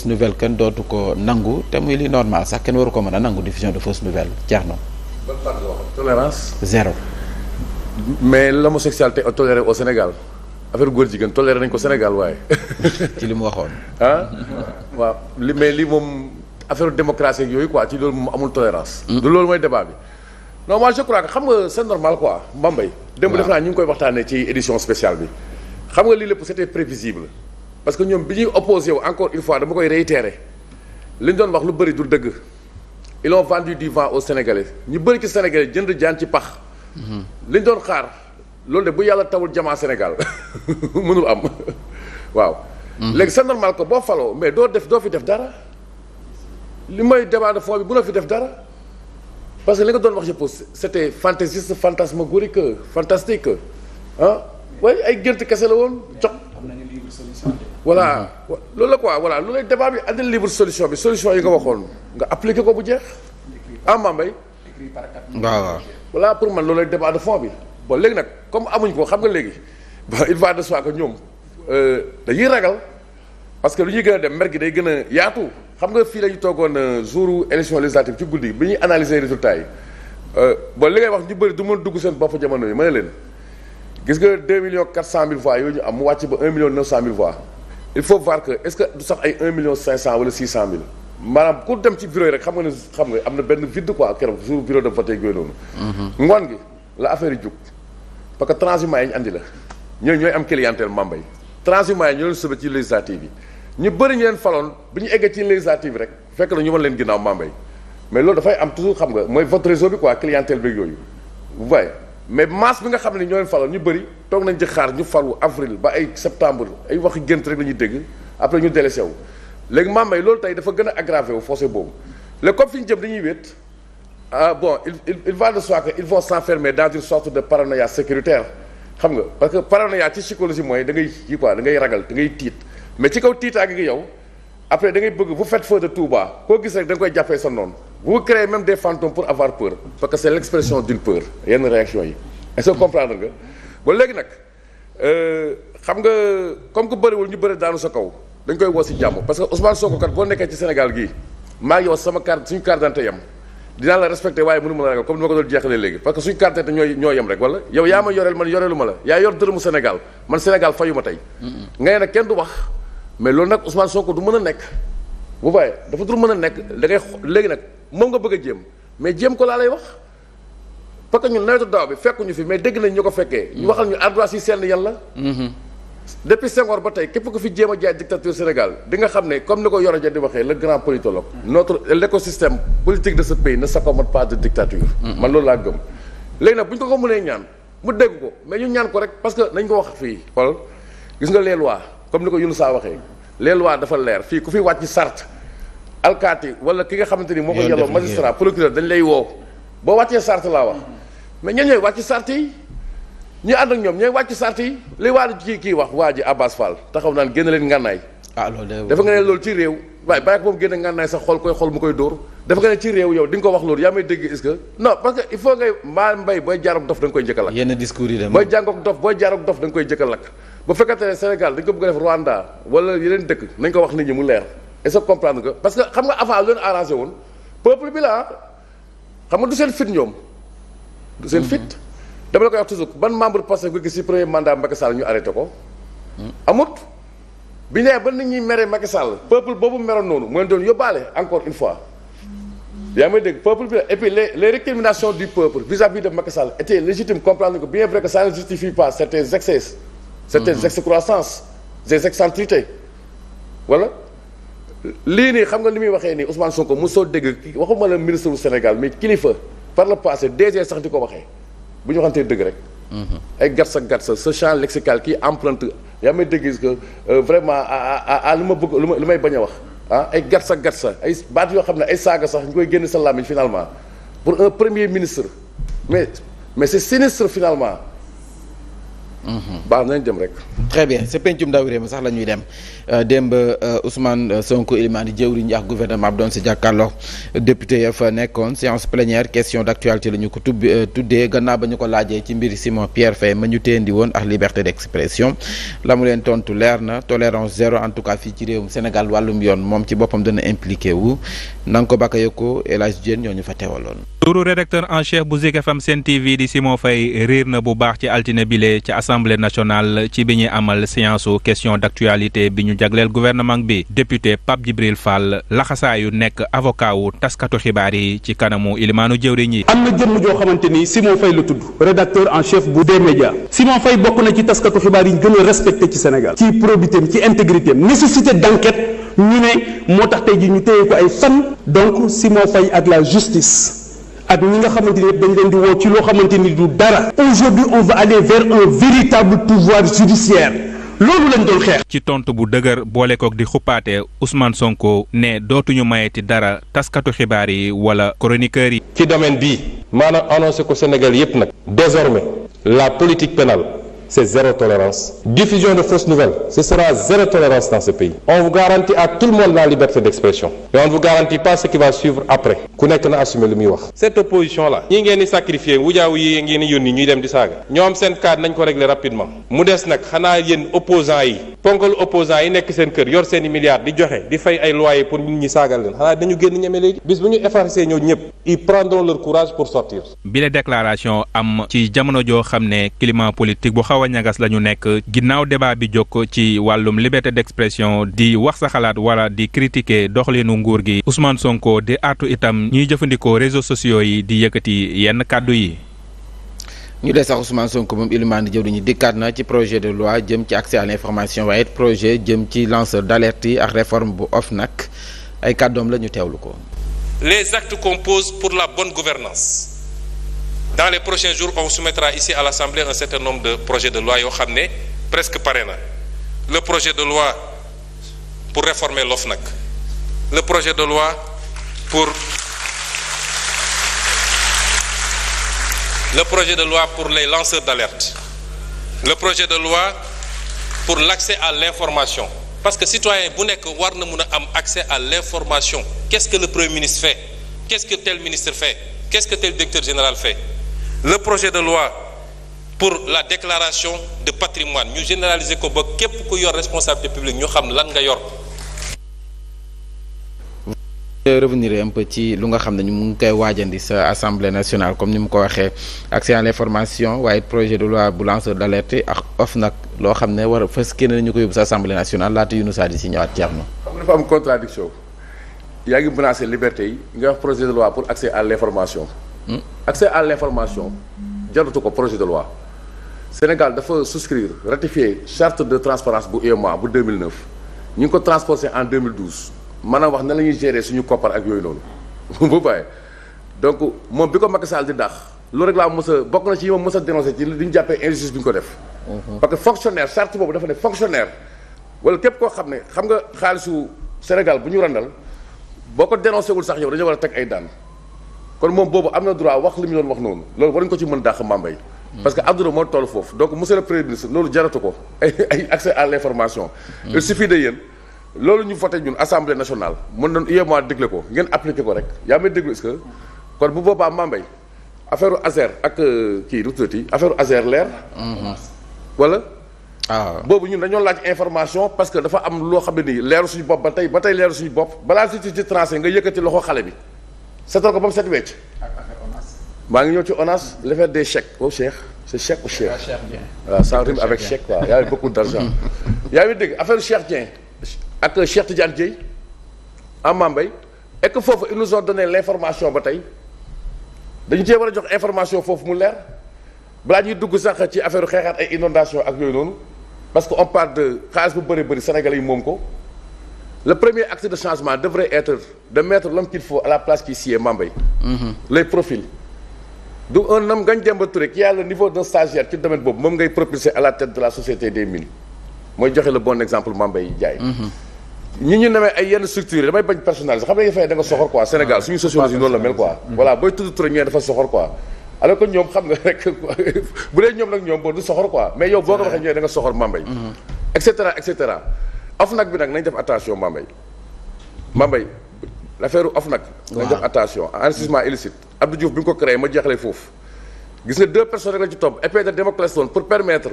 nouvelle kenn dootu ko nangu te muy li normal sax kenn waru ko mën a nangu diffusion de fausse nouvelle jeex na. ban part nga wax tolérance. zéro. mais l'homosexualité est tolérée au Sénégal affaire góor jigéen toléré nañ ko Sénégal waaye. ci li mu waxoon. ah waaw mais lii moom affaire démocratie ak yooyu quoi ci loolu moom amul tolérance. du loolu mooy débat bi. non moi je crois que xam nga c'est normal quoi Mbambay. démb def naa ñu ngi koy waxtaanee ci édition spéciale bi. xam nga lii lépp c'était prévisible. parce que ñoom bi ñuy opposé wu encore une fois dama koy réitérer li ñu doon wax lu bëri du dëgg ils ont vendu du vent aux Sénégalais ñu bëri ci Sénégalais jënd jaan ci pax. li ñu doon xaar loolu de bu yàlla tawul jamaa Sénégal mënul am waaw. léegi c'est normal que boo faloo mais doo fi def dara li may débat de fond bi bu la fi def dara parce que li nga doon wax je pense c'était fantaisiste fantasmagorique fantastique ah waaye ay gént kese la woon jox. voilà loolu la quoi voilà loolu lay débat bi andil libre solution bi solution yi nga waxoon nga appliqué ko bu jeex ah Mambay waaw. voilà pour man loolu lay débat de fond bi bon léegi nag comme amuñ ko xam nga léegi bon il va de soi que ñoom dañuy ragal parce que lu ñuy gën a dem mer gi day gën a yaatu xam nga fii la ñu toogoon jour élection législative ci guddi bi ñuy analyser résultats yi bon li ngay wax ñu bëri du mën dugg seen bopp jamono yi ma ne leen gis nga 2,4 millions voix yooyu ñu am mu wàcc ba 1,9 million voix il faut voir que est-ce que du sax ay 1,5 million wala 600,000 maanaam ku dem ci bureau yi rek xam nga am na benn vide quoi keroog jour bureau de vote yooyu noonu. ngoon gi la affaire yi jug parce que transhumants yi ñu andi la ñooy am clientèle Mambay transhumants yi ñoo leen sauvé ci législative yi ñu bëri ñu leen faloon bi ñu eggee ci législative rek fekk na ñu mën leen ginnaaw Mambay mais loolu dafay am toujours xam nga mooy vote réseau bi quoi clientèle beeg yooyu vous voyez. mais masse bi nga xam ne ñoo leen faloon ñu bëri toog nañ ci xaar ñu falu avril ba ay septembre ay waxi gént rek la ñuy dégg après ñu délaissé wu léegi Mambay loolu tey dafa gën a aggravé wu fossé boobu léegi comme fi ñu jëm dañuy wéet bon il va de soi que ils vont s'enfermer dans une sorte de paranoïa sécuritaire xam nga parce que paranoïa ci psychologie mooy da ngay kii quoi da ngay ragal da ngay tiit mais ci kaw tiitaagi gi yow après da ngay bëgg vous faites feu de tout bas koo gis rek da nga koy jàppee sa noonu vous créez même des fantômes pour avoir peur parce que c'est l'expression d'une peur yenn réaction yi est-ce que comprendre nga ba léegi nag xam nga comme que bëriwul ñu bëri daanu sa kaw dañ koy woo si jàmm parce que Ousmane Sonko kat boo nekkee ci Sénégal gii maa ngi yow sama carte suñu carte d'identité yem dinaa la respecté waaye mënu ma la ragal comme ni ma ko doon jeexalee léegi parce que suñu carte d'identité ñoo yem rek wala yow yaa ma yoreel man yoreelu ma la yaa yor dërëmu Sénégal man Sénégal fayu ma tey nga ne nag kenn du wax mais loolu nag Ousmane Sonko du mën a nekk bu bàyyee dafa dul mën a nekk da ngay léegi nag moom nga bëgg a jéem mais jéem ko laa lay wax parce que ñun nawetu daaw bi fekkuñu fi mais dégg nañ ñu ko fekkee ñu waxal ñu ardoise yi seen yan la depuis Senghor ba tey képp ko fi jéem a jaay dictature Sénégal di nga xam ne comme ni ko Yoro Dia di waxee le grand politologue l'écosystème politique de ce pays ne s'accommode pas de dictature man loolu laa gëm léegi nag bu ñu ko mënee ñaan mu dégg ko mais ñu ñaan ko rek parce que nañ ko wax fii xool gis nga les lois comme ni ko Younouss waxee les lois dafa leer fii ku fi wàcc sart alkaati wala ki nga xamante ni moo ko yelloo magistrat procureur dañ lay woo boo wàccee sart laa wax mais ñan ñooy wàcc sart yi ñu ànd ak ñoom ñooy wàcc sart yi li waa ji kii wax waa ji Abbas Fall taxaw naan génn leen ngànnaay dafa nga ne loolu ci réew waaye bàyyi ko moom génn ngànnaay sax xool koy xool mu koy dóor dafa nga ne ci réew yow di nga ko wax loolu yaa may dégg est-ce que non parce que il faut ngay mbay booy jaaroog dof da nga koy njëkk a lakk yenn discours yi dem booy jàngoog dof booy jaaroog dof da nga koy njëkk a lakk bu fekkente ne Sénégal dañ ko bëgg a def Rwanda wala yeneen dëkk nañ ko wax nit ñi mu leer est-ce que comprendre nga parce que xam nga avant lu leen arrangé woon peuple bi la xam nga du seen fit ñoom du seen fit dama la koy wax toujours ban membre Pastef nga gis ci premier mandat Macky Sall ñu arrêté ko amut bi nee ba nit ñi mere Macky Sall peuple boobu meroon noonu mooy doon yóbbaale encore une fois yaa may dégg peuple bi la et puis les récriminations du peuple vis-à-vis de Macky Sall étaient légitimes comprendre que bien vrai que ça ne justifie pas certains excès certaines excroissances des excentrités voilà lii nii xam nga li muy waxee nii Ousmane Sonko mosoo dégg waxuma la ministre du Sénégal mais kilifa par le passé DG sax di ko waxee bu ñu waxantee dëgg rek ay gatsa ce champ lexical qui emprunte yaa may dégg que vraiment à lu ma bëgg lu may bañ a wax ay gatsa ay baat yoo xam ne ay saaga sax ñu koy génn sa làmmiñ finalement pour un premier ministre mais c'est sinistre finalement baax nañ dem rek. très bien c'est pencum ndaw réew mi sax la ñuy dem démb Ousmane Sonko Ilimani jëwriñ ak gouvernement bi doon si jàkkaarloo député ya fa nekkoon séance plénière question d'actualité la ñu ko tuddee gannaaw ba ñu ko laajee ci mbiri Simon Pierre Faye ma ñu téendi woon ak liberté d'expression la mu leen tontu leer na tolérance zéro en tout cas fii ci réewum Sénégal wàllum yoon moom ci boppam dana impliqué wu Nanko Bakayoko El Hadj Diène ñoo ñu fa teewaloon. turu rédacteur en chef bu Zik FM Sen TV di Simon Faye riir na bu baax ci altine bile ci assemblée nationale ci bi ñuy amal séance su question d'actualité bi ñu jagleel gouvernement bi député Pape Djibril Fall laxasaayu nekk avocat wu taskatu xibaar yi ci kanamu ilimaanu jëwriñ yi. am na jëmm joo xamante ni Simon Faye la tudd rédacteur en chef bu D-Média. Simon Faye bokk na ci taskatu xibaar yi gën a respecté ci Sénégal. ci probité ci intégrité nécessité d'enquête ñu ne moo tax tey jii ñu téye ko ay fan. donc Simon Faye ak la justice. ak ñi nga xamante ni yëpp dañ leen di woo ci loo xamante ni du dara. aujourd'hui on va aller vers un véritable pouvoir judiciaire loolu lañ doon xeex. ci tontu bu dëgër boole kook di xuppaate Ousmane Sonko ne dootuñu mayeti dara taskatu xibaar yi wala chroniqueurs yi. ci domaine bii maanaam annoncé ko Sénégal yëpp nag. désormais la politique pénale c'est zéro tolérance. diffusion de fausses nouvelles ce sera zéro tolérance dans ce pays. on vous garantit à tout le monde la liberté d'expression. mais on ne vous garantit pas ce qui va suivre après. ku nekk na assumer lu muy wax. cette opposition là. ñi ngeen di sacrifier wujaaw yi ngeen di yónni ñuy dem di saaga. ñoom seen cadre nañ ko régler rapidement. mu des nag xanaa yéen opposants yi. ponkal opposants yi nekk seen kër yor seen i milliards di joxe di fay ay loyers pour nit ñi saagal leen xanaa dañu génn ñeme léegi. bis bu ñu effacer ñoo ñëpp. ils prendront leur courage pour sortir. bile déclaration am ci jamono joo xam ne climat politique bu xaw a ñagas la ñu nekk ginnaaw débat bi jokk ci wàllum liberté d'expression di wax sa xalaat wala di critiquer doxalinu nguur gi Ousmane Sonko di artu itam ñuy jëfandikoo réseaux sociaux yi di yëkkati yenn kàddu yi. ñu dee sax Ousmane Sonko moom Ilimani jëw dañu dikkaat na ci projet de loi jëm ci accès à l'information waaye it projet jëm ci lanceur d'alerte yi ak réforme bu OFNAC ay kàddoom la ñu teewlu ko. Les actes qu'on pose pour la bonne gouvernance. Dans les prochains jours, on soumettra ici à l'Assemblée un certain nombre de projets de loi yoo xam ne presque pare na. Le projet de loi pour réformer l'OFNAC. Le projet de loi pour les lanceurs d'alerte. Le projet de loi pour l'accès à l'information. Parce que citoyen bu nekk war na mun a am accès à l'information. Qu'est-ce que le Premier ministre fait? Qu'est-ce que tel ministre fait? Qu'est-ce que tel directeur général fait? Le projet de loi pour la déclaration de patrimoine ñu généraliser ko ba képp ku yor responsabilité publique ñu xam lan nga yor. revenir un peu ci lu nga xam ne ñu mu ngi koy waajandi sa assemblée nationale comme ni mu ko waxee accès à l'information waaye projet de loi bu lanceur d'alerte ak OFNAC loo xam ne war a fës kenn nañu ko yóbbu sa assemblée nationale laata Younouss Hady si ñëwaat jeex na. xam nga dafa am contradiction yaa ngi menacé liberté yi nga wax projet de loi pour accès à l'information. accès à l'information jaratu ko projet de loi Sénégal dafa souscrire ratifier charte de transparence bu UEMOA bu 2009 ñu ngi ko transposé en 2012 maanaam wax na la ñuy gérer suñu koppar ak yooyu noonu bu bàyyee donc moom bi ko Macky Sall di dàq loolu rek laa mës a bokk na ci yi ma mës a dénoncé ci li ñu jàppee injustice bi ñu ko def. parce que fonctionnaire charte boobu dafa ne fonctionnaire wala képp koo xam ne xam nga xaalisu Sénégal bu ñu randal boo ko dénoncé wul sax yow dañoo war a teg ay daan. kon moom boobu am na droit wax li mu doon wax noonu loolu waruñu ko ci mën dàq Mambay parce que Abdoulaye moo toll foofu donc monsieur le premier ministre loolu jaratu ko ay accès à l'information. il suffit de yéen loolu ñu voté ñun assemblée nationale mën nañu UEMOA dégle ko ngeen appliqué ko rek yaa may déglu est-ce que kon bu boobaa Mambay affaire Azer ak kii du tuuti affaire Azer leer. wala. boobu ñun dañoo laaj information parce que dafa am loo xam ne nii leeru suñu bopp ba tey leeru suñu bopp balaa si ci tranché nga yëkkati loxo xale bi. seetal ko ba mu set wecc maa ngi ñëw ci ONAS l'affaire des chèques au Cheikh c'est chèque ou Cheikh voilà ça rime avec chèque quoi y a beaucoup d'argent yaa ngi dégg affaire Cheikh Dieng ak Cheikh Tidiane Dièye en Mambay et que foofu ils nous ont donné l'information ba tey dañu cee war a jox information foofu mu leer balaa ñuy dugg sax ci affaire xeexaat ay inondation ak yooyu noonu parce que on parle de xaalis bu bëri Sénégalais yi moom ko. Le premier acte de changement devrait être de mettre l'homme qu'il faut à la place qui sied Mambay. Les profils. Du un homme Ngagne Demba Touré qui a le niveau d'un stagiaire ci domaine boobu moom ngay propulser à la tête de la société des mines mooy joxe le bon exemple Mambay Ndiaye. ñi ñu nemee ay yenn structures damay bañ personnalisé xam nga fay da nga soxor quoi Sénégal suñu sociologie noonu la mel quoi. voilà booy tudd Touré ñee dafa soxor quoi alors que ñoom xam nga rek bu dee ñoom nag ñoom boo du soxor quoi mais yow boo ko waxee ñooy da nga soxor Mambay et cetera et cetera OFNAC bi nag nañ def attention Mambay l'affaire OFNAC nañ def attention enrichissement illicite Abdou Diouf bi nga ko créé ma jeexalee foofu gis nga 2 personnes rek la ci topp épée de Damoclès woon pour permettre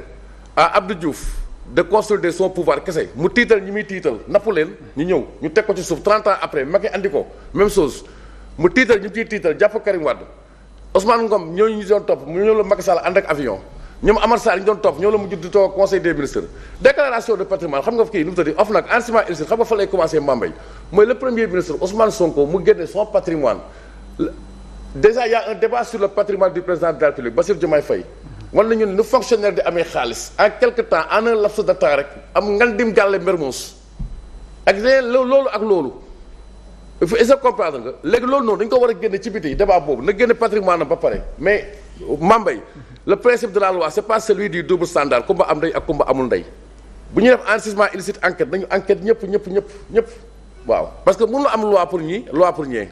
à Abdou Diouf de consolider son pouvoir kese mu tiital ñi muy tiital napp leen ñu ñëw ñu teg ko ci suuf 30 ans après Macky andi ko même chose mu tiital ñu ciy tiital jàpp Karim Wade Ousmane Ngom ñooñu ñu doon topp mu ñëw la Macky Sall ànd ak avion ñoom Amar Sarr ñu doon topp ñoo la mujj di toog conseil des ministres déclaration de patrimoine xam nga kii nu mu tëddee OFNAC enrichissement illicite xam nga fa lay commencé Mambay mooy le premier ministre Ousmane Sonko mu génne son patrimoine déjà il y a un débat sur le patrimoine du président de la République Bassirou Diomaye Faye wan nañu ne nu fonctionnaire di amee xaalis en quelque temps en un laps de temps rek am ngan dim gàlle Mermoz ak leneen loolu ak loolu il faut essayer comprendre nga léegi loolu noonu dañ ko war a génne ci biti débat boobu na génne patrimoine am ba pare mais Mambay le principe de la loi c'est pas celui du double standard kumba am ndey ak kumba amul ndey bu ñuy def enrichissement illicite enquête nañu enquête ñëpp waaw parce que mënu am loi pour ñii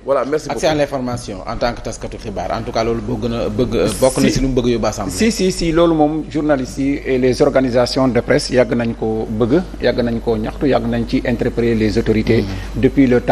voilà merci beaucoup. accès à l'information en tant que taskatu xibaar en tout cas loolu boo gën a bëgg bokk na si lu mu bëgg yóbbu assemblée. si loolu moom journalistes yi et les organisations de presse yàgg nañ ko bëgg yàgg nañ ko ñaxtu yàgg nañ ci interpeller les autorités depuis le temps